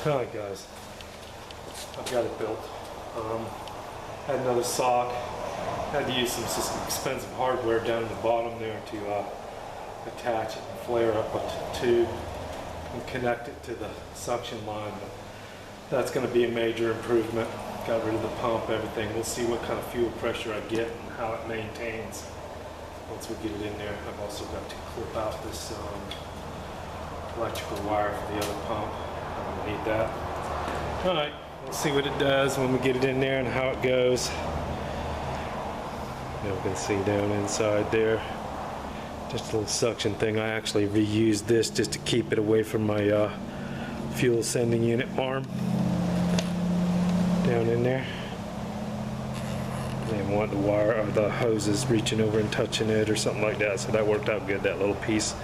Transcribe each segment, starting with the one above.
Alright guys, I've got it built. Had another sock. Had to use some expensive hardware down in the bottom there to attach it and flare up a tube and connect it to the suction line. But that's going to be a major improvement. Got rid of the pump, everything. We'll see what kind of fuel pressure I get and how it maintains once we get it in there. I've also got to clip out this electrical wire for the other pump. I don't need that. Alright, we'll see what it does when we get it in there and how it goes. You can see down inside there, just a little suction thing. I actually reused this just to keep it away from my fuel sending unit arm down in there. I didn't want the wire or the hoses reaching over and touching it or something like that, so that worked out good, that little piece.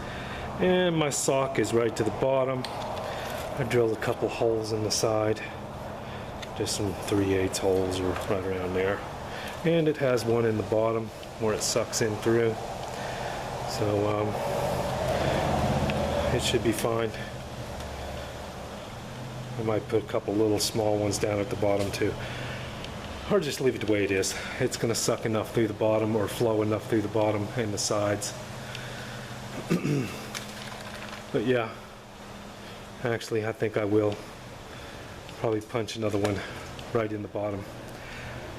And my sock is right to the bottom. I drilled a couple holes in the side, just some 3/8 holes or right around there. And it has one in the bottom where it sucks in through. So it should be fine. I might put a couple little small ones down at the bottom too. Or just leave it the way it is. It's going to suck enough through the bottom or flow enough through the bottom and the sides. But yeah, actually I think I will probably punch another one right in the bottom.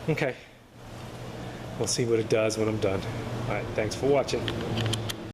Okay. We'll see what it does when I'm done. Alright, thanks for watching.